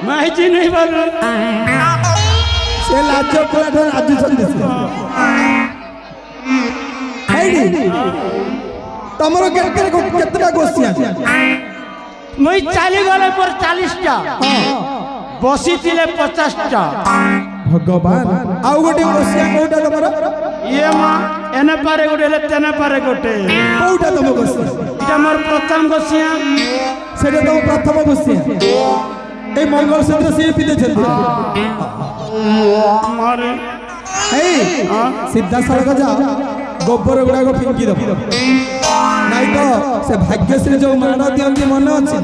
माहिती नहीं बोलो से लाजो कोला धर आजु चंदे हेडी तमरो केतरा गोसिया मुई चाली गले पर 40 टा बसी थिले 50 टा भगवान आउ गोटे गोसिया कोटा तमरो ये मां एने पारे गोटे ले तेने पारे गोटे कोटा तम गोसिया इटा मोर प्रथम गोसिया सेटा तम प्रथम गोसिया ए मंगल सूत्र से पिते छथि मारे ए सीधा सड़क जा गोबर गुड़ा को फिंकी दब नहीं तो से भाग्यश्री जो माड़ दियंती मन अच्छी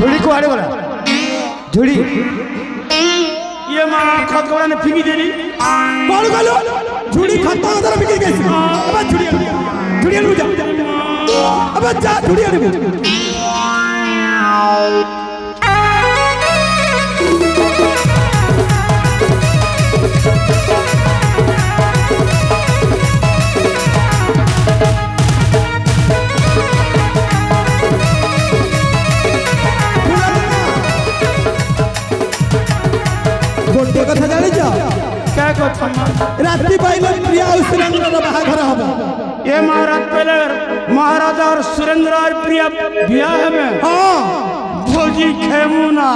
झुड़ी को आड़े बोला झुड़ी ये मां खतवा ने फिंगी देली कौन गलो झुड़ी खत्ता उधर फिंगी कैसे अब झुड़ी रुक जा अब जा झुड़ी रुक गोटे कथा जानि छ क्या कथा रात्रि पाइले प्रिया और सुरेंद्र रो बाहाघर हबो ये महाराज पहले महाराजा और सुरेंद्र और प्रिया ब्याह में हां भोजी खेमुना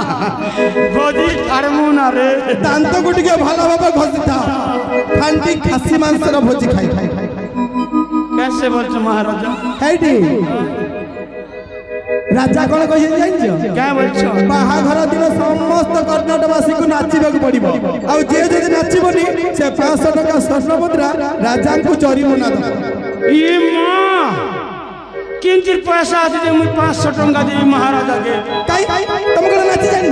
भोजी खारमुना रे दांत गुटी के भाला बाबा घसिता खांटी खासी मांस रो भोजी खाई कैसे बोलछ महाराजा हेडी राजा कोन कहि जानि छ क्या बोलछ बाहाघर दिन समस्त कर्नाटकवासी को नाचिबा पड़िबो आ जे जे नाचिबोनी से 500 टका स्वर्ण मुद्रा राजा को जरिमाना दो ये मां किंचित पैसा आते जे मुई 500 टका देबी महाराजा के काई तुमको नाची जानि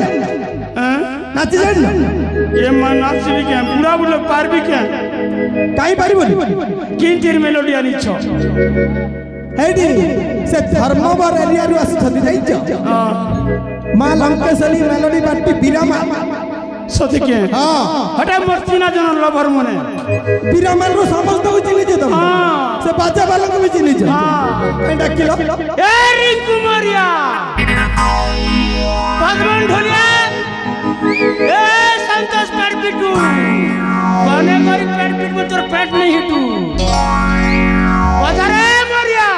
नाची जानि ये मां नाचबी के पूरा बुलो पारबी के काई पारिबोनी किंचित मेलोडी आनी छ हेडी से धर्मवर एरिया रु आसी जाई छ मां लंकेश्वरी मेलोडी पार्टी बीरामा सती के हां हटा मर्तिना जन लवर मने बीरामा रो समस्त को चिनी छ तुम से बाजा वाला को भी चिनी छ हां डाकिलो ए रिंकू मरिया पद्मन ढोलिया ए संतोष पेटपिटू बने करी पेटपिट में तोर पेट नहीं हिटू बजारे मरिया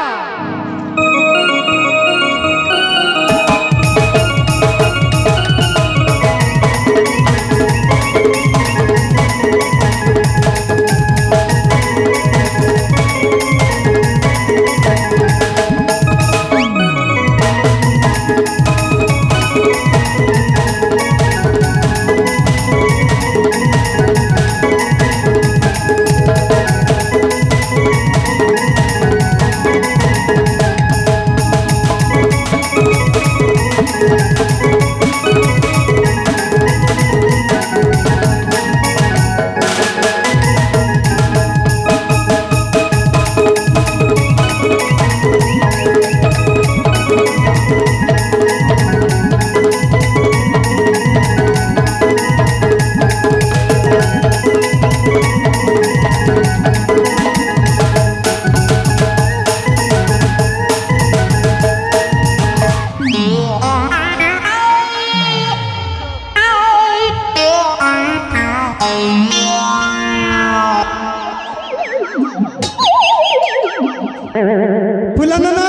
ଫୁଲ ନନା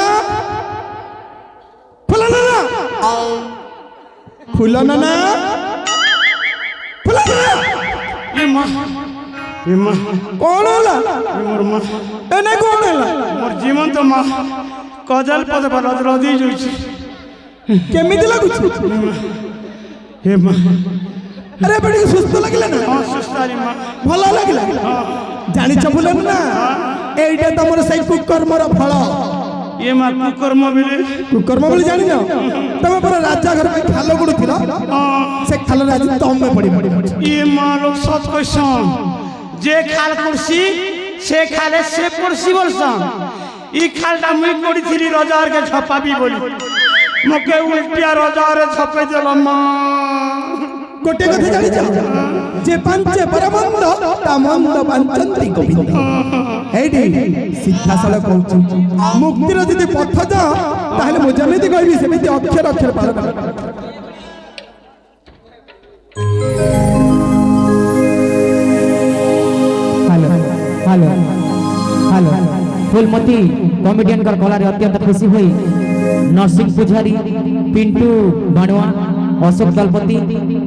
ଫୁଲ ନନା ଫୁଲ ନନା ଫୁଲ ନନା ଏ ମା କଣ ହେଲା ମୋର ମା ଏନେ କଣ ହେଲା ମୋର ଜୀବନ୍ତ ମା କଜଲ ପଦ ରଦି ଯାଉଛି କେମିତି ଲାଗୁଛି ହେ ମା ଆରେ ଏବେ ଟିକେ ସୁସ୍ଥ ଲାଗିଲା ନା ହଁ ସୁସ୍ଥାରି ମା ଭଲ ଲାଗିଲା ଜାଣିଛ ଫୁଲ ନନା এইটা ତମର ସେଇ କୁକର୍ମର ଫଳ ଏ ମା କୁକର୍ମ ବିଲେ କୁକର୍ମ ବୋଲି ଜାଣିନ ତମେ ପରା ରାଜା ଘର ପାଇଁ ଖାଲ ଗୁଡୁଥିଲ ସେ ଖାଲରେ ଆଜି ତମେ ପଡିବ ଏ মা লোক সত কইছন যে খাল করছি সে খালে সে পড়ছি বলছন ই খালটা মুই করিছিলি রজারকে ঝপাবি বলি মোকে উল্টিয়া রজারে ঝপে দিল মা গোটে কথা জানিছ যে পাঞ্চে পরমন্দ তা মন্দ পাঞ্চন্তি গোবিন্দ এইটি সিদ্ধাসল কହୁଛି মুক্তির যদি পথ যাও তাহলে ମୁଁ ଯେମିତି କହିବି ସେମିତି ଅକ୍ଷର ଅକ୍ଷର ପାଳନ କର hello hello hello Phulmati comedian कर कलारे अत्यंत खुशी हुई नरसिंह पुजारी पिंटू बणुआ अशोक दलपति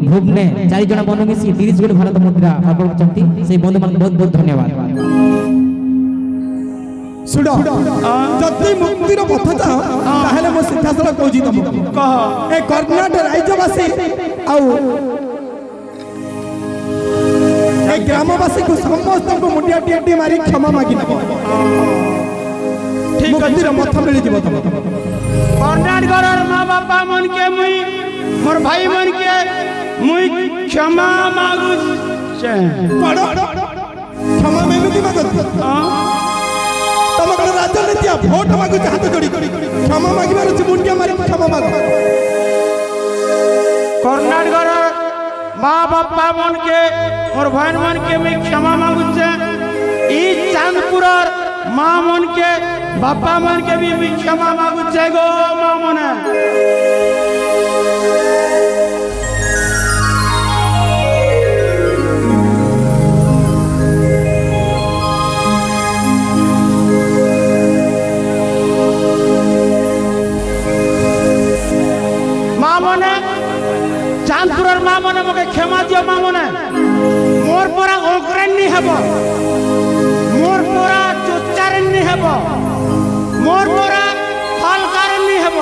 भुवने 4 जन बंधु मिसी 30 गोटी भारत मुद्रा अर्पण करछंती से बंधु मान बहुत बहुत धन्यवाद শুଣ ଯଦି ମୁକ୍ତିର ପଥ ଯାଅ ତାହେଲେ ମୁଁ ସିଦ୍ଧାସଳ କହୁଛି ତମକୁ কহ ଏ କର୍ଣ୍ଣାଟକ ରାଜ୍ୟବାସୀ ଆଉ ଏ ଗ୍ରାମବାସୀକୁ ସମସ୍ତଙ୍କୁ ମୁଣ୍ଡିଆ ଟିଏ ମାରି କ୍ଷମା ମାଗିନେବ ঠিক আছে ମୁକ୍ତିର ପଥ ମିଳିଯିବ ତମକୁ কর্ণাটকের মা বাবা মনকে মুই মোর ভাই মনকে মুই ক্ষমা মাগুছে କଣ କ୍ଷମା ଏମିତି ମାଗ ତମ କଣ ରାଜନୀତି ଭୋଟ ମାଗୁଛି ହାତ ଯୋଡ଼ି କ୍ଷମା ମାଗିବାର ଅଛି ମୁଣ୍ଡିଆ ମାରି କ୍ଷମା ମାଗ কর্ণাটকের মা বাবা মনকে মোর ভাই মনকে মুই ক্ষমা মাগুছে ই চাঁদপুরের মা মনকে বাবা মনকে বি মুই ক্ষমা মাগুছে গো মা মনে মা মনে চাঁদপুরের মা মনে মোকে ক্ষমা দিও মা মনে মোর পরা অগ্রণী হব মোর পরা চোচ্চারণী হব মোর পরা ফলকারণী হব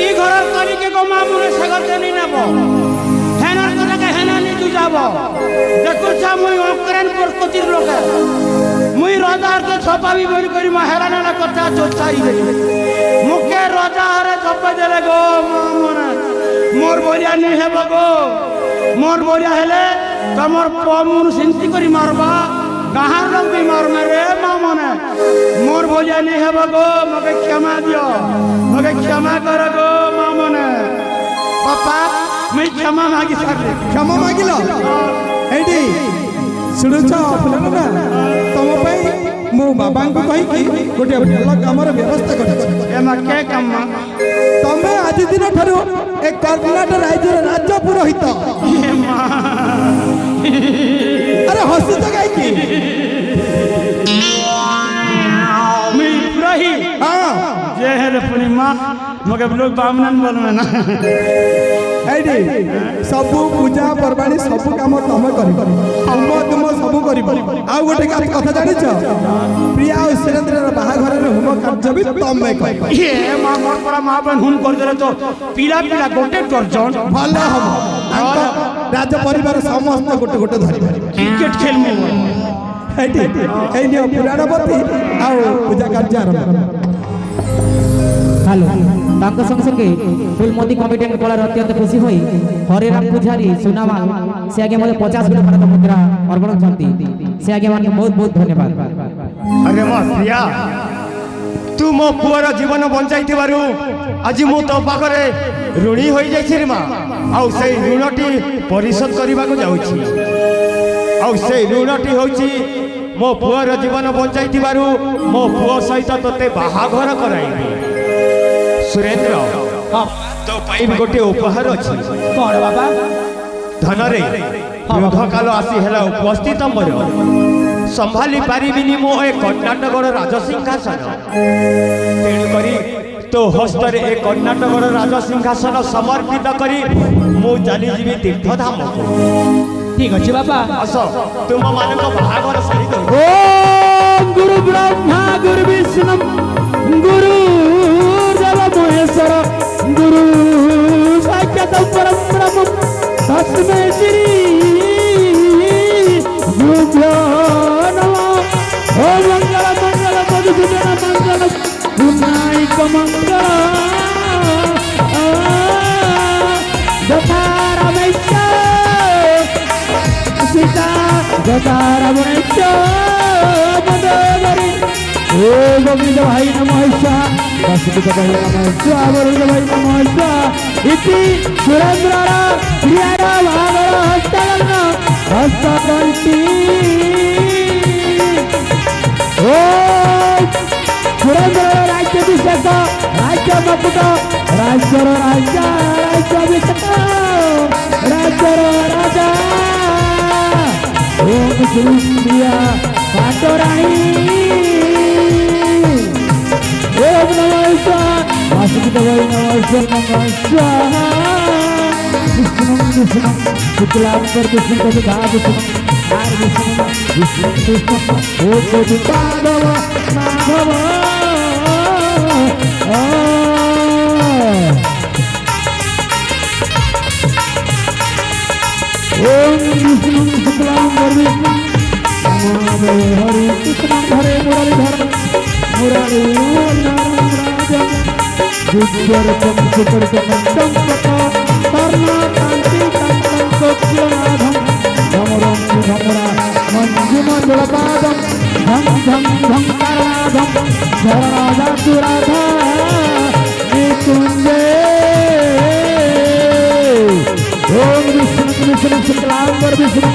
ই ঘরের কবিকে গো মা মনে সেগর জনি নেব হেনার কথাকে হেনা নিজু যাব দেখুছ মুই অগ্রণ প্রস্তুতির লোকে মুই রজারকে ছপাবি বলি করি মা হেরানা কথা চোচ্চাই দেই মুখে রজারে ছপে দেলে গো মা মনে মোর বলিয়া নি হেব গো মোর বলিয়া হেলে তোমার পমুন সিন্তি করি মারবা গাহার লোক বি মারমে রে মা মনে মোর বলিয়া নি হেব গো মকে ক্ষমা দিও মকে ক্ষমা কর গো মা মনে বাপা মুই ক্ষমা মাগি সারলি କ୍ଷମା ମାଗିଲ ଏଇଠି ଶୁଣୁଛ ଫୁଲ ନନା ତମ ପାଇଁ ମୁଁ ବାବାଙ୍କୁ କହିକି ଗୋଟେ ଭଲ କାମର ବ୍ୟବସ୍ଥା କରିଛି এমা কে কাম্মা ତମେ ଆଜି ଦିନ ଠାରୁ ଏ କର୍ଣ୍ଣାଟକ ରାଜ୍ୟର ରାଜ ପୁରୋହିତ ଆରେ ହସୁଛ କାହିଁକି মুই পুরোহি ହଁ যে হেলে পুনি মা মকে লোক বামনান বলবে না এইଠି ସବୁ ପୂଜା ପର୍ବାଣୀ ସବୁ କାମ ତମେ କରିବ ତୁମ ତୁମ ସବୁ କରିବ ଆଉ ଗୋଟେ କଥା ଜାଣିଛ ପ୍ରିୟା ଆଉ ସୁରେନ୍ଦ୍ରର ବାହାଘରରେ ହୋମ କାର୍ଯ୍ୟ ବି ତମେ କରିବ এ মা মোর পরা মা বেন হুম করে দিলে তো পিলা পিলা গোটে ডর্জন ଭଲ ହବ ତାଙ୍କ ରାଜ ପରିବାର ସମସ୍ତେ ଗୋଟେ ଗୋଟେ ଧରିବେ ক্রিকেট খেলমু এইଠି ଏଇ ନିଅ ପୁରାଣପତି ଆଉ ପୂଜା କାର୍ଯ୍ୟ ଆରମ୍ଭ हेलो तांको संगे संगे फुलमती कॉमेडियन कलार अत्यंत खुशी हुई हरेराम पुजारी सुनामाल से आगे मते 50 गोटी भारत मुद्रा अर्पण करछंती से आगे मान बहुत बहुत धन्यवाद अरे मो प्रिया तू मो पुअर जीवन बंचाई आज मु तो पाखरे ऋणी हो जाइछि रे मा आउ से ऋणटी परिशोध करबा को जाउछि आउ से ऋणटी होछि मो पुअर जीवन बंचाई मो पुओ सहित तोते बाहाघर कराइबी सुरेंद्र तो पाइब गोटे उपहार अछि कौन बाबा धन रे युद्ध काल आसी हेला उपस्थित मोर संभाली पारिबिनी मो ए कर्णाटकर राजसिंहासन तेणुकरी तो हस्तर ए कर्णाटकर राजसिंहासन समर्पित करी मु चलीजी तीर्थधाम को ठीक अच्छे बाबा आस तुम मान बाहागर सारी दो ओम गुरु ब्रह्मा गुरु विष्णु गुरु देव महेश्वर गुरु साक्षात परम ब्रह्म तस्मै श्री गुरुभ्यो नमः ओम मंगल मंगल मधुसूदन मंगल विनायक मंगल दतारमेश्वर सीता दतारमेश्वर मदोदरी ओ गोविंद भाई नमः वसुदेव भाई नमः वरुण भाई नमः इति सुरेंद्र क्रियार भागर हस्तगण हस्तकंठी ओ सुरेंद्र राज्याभिषेक राज्य मकुट राज्यर राजा राज्याभिषेक राज्यर राजा ओम श्री प्रिया पाटराणी ओम नमः शिवाय वासुदेव नमः स्वाहा विष्णु विष्णु शुक्लांबर विष्णु कविता विष्णु आर विष्णु विष्णु विष्णु ओम गोविंद माधव ओम विष्णु शुक्लांबर विष्णु हरे कृष्ण हरे मुरलीधर मुरली राजा विद्यार्थम सुकृतम चंपक कर्णा कांति कांतं कोकिलनाथम धमरम धमरा मंजुम जलपादम धम धम धम करनाथम धरणादा सुराधा निकुंजे ओम विष्णु विष्णु शुक्लांबर विष्णु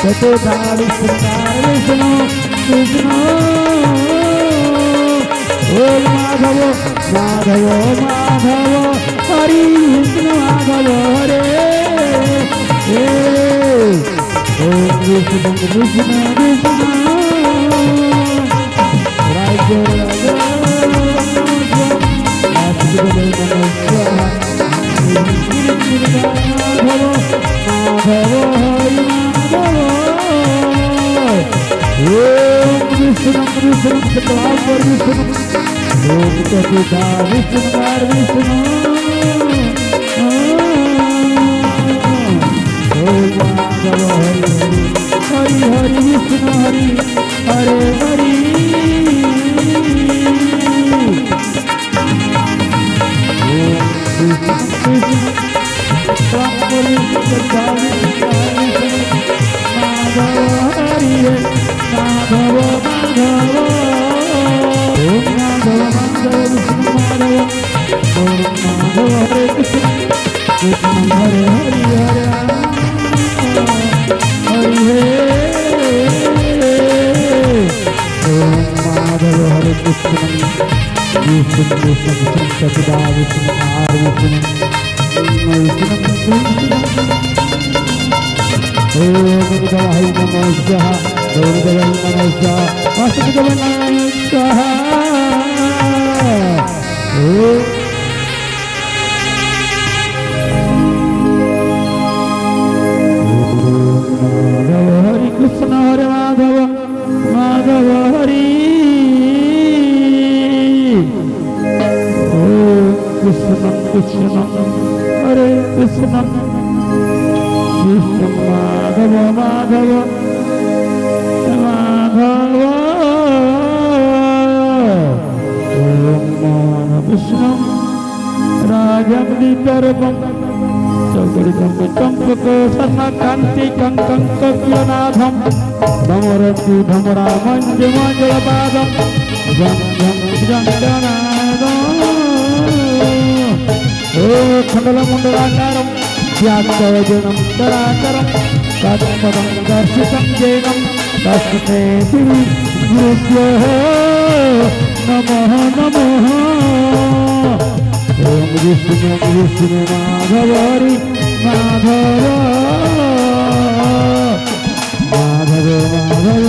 चतुर्धा विष्णु विष्णु विष्णु ओम माधव माधव माधव हरि विष्णु माधव हरे ओम विष्णु विष्णु विष्णु राज्य राजा माधव माधव हरि माधव ओम विष्णु विष्णु शुक्लांबर विष्णु ओम चतुर्धा विष्णु विष्णु ओम माधव हरि हरि हरि विष्णु हरि हरे हरि ओम विष्णु माधव हरि माधव माधव ओम माधव माधव विष्णु माधव ओम माधव हरे कृष्ण कृष्ण हरे हरि हरे हरि ओम माधव हरे कृष्ण विष्णु विष्णु विष्णु सदा विष्णु आर विष्णु ओम भाई नमः स्वाहा ओम भाई नमः स्वाहा वासुदेव नमः स्वाहा माधव हरि कृष्ण हरे माधव माधव हरि कृष्ण कृष्ण हरे कृष्ण कृष्ण माधव माधव माधव ओम विष्णु राजम दीपरम चौकड़िकम चंपक सन्ना कांति कंकं कोकिलनाथम धमरति धमरा मंज मंजल पादम जम जम जंजनादम ओ खंडल मुंडलाकारम व्यासवजनम दराकरम तत्पदं दर्शितं जेनं तस्मै श्री गुरुभ्यो नमः नमः ओम विष्णु विष्णु माधव हरि माधव माधव माधव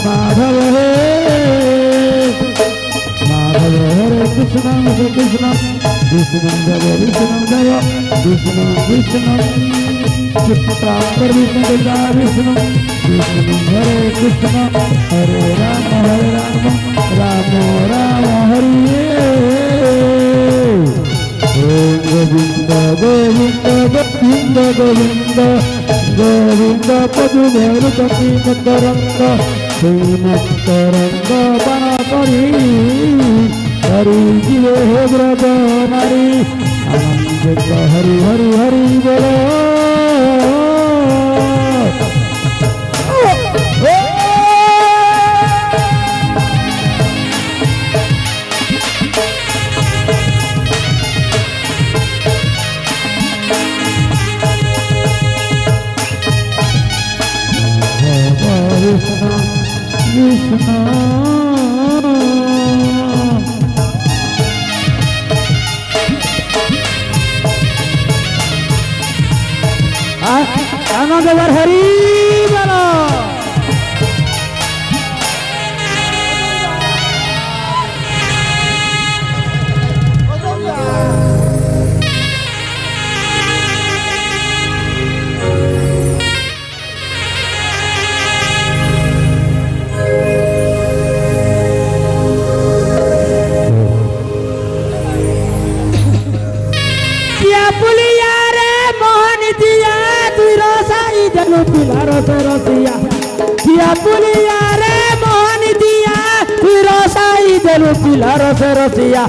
মাধব হে মাধব হরে কৃষ্ণ হরে কৃষ্ণ কৃষ্ণ দেব কৃষ্ণ কৃষ্ণ চিত্তাম্বর বিষ্ণু দুর্গা বিষ্ণু কৃষ্ণ হরে কৃষ্ণ হরে রাম রাম রাম হরে গোবিন্দ গোবিন্দ গোবিন্দ গোবিন্দ গোবিন্দ পদু মেরু কপি মকরঙ্গ সেই মকরঙ্গ বাণ করি হরি জীবে হে ব্রত নারী আনন্দ হরি হরি হরি বল Krishna Ananda Hari Bala রসিয়া দিয়া পুলিয়া রে মোহন দিয়া তুই রসাই দেলু পিলা রসে রসিয়া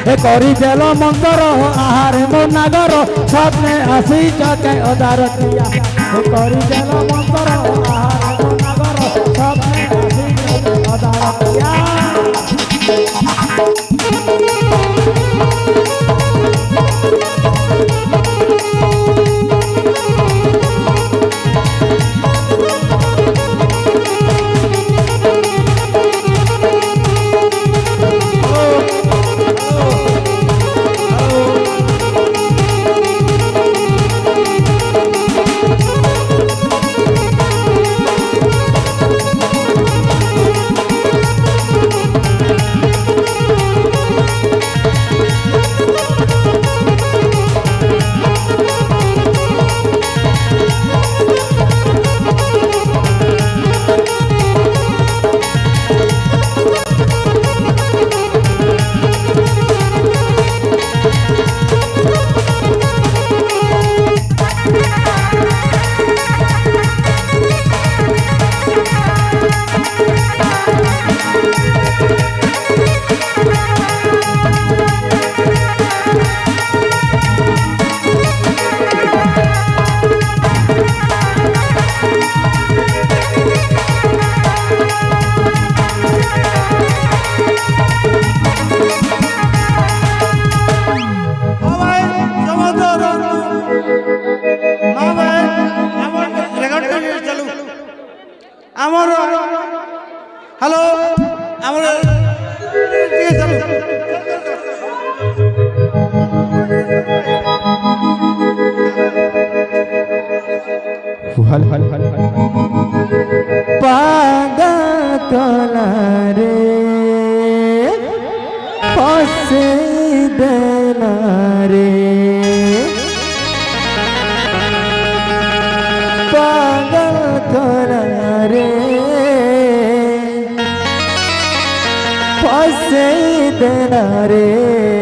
এ করি দেল মন্তর আহারে মো নাগর স্বপ্নে আসি চকে অদারতিয়া এ করি দেল মন্তর আহারে মো নাগর স্বপ্নে আসি চকে অদারতিয়া हेलो पागल रे फसे देना रे पागल रे फसे देना रे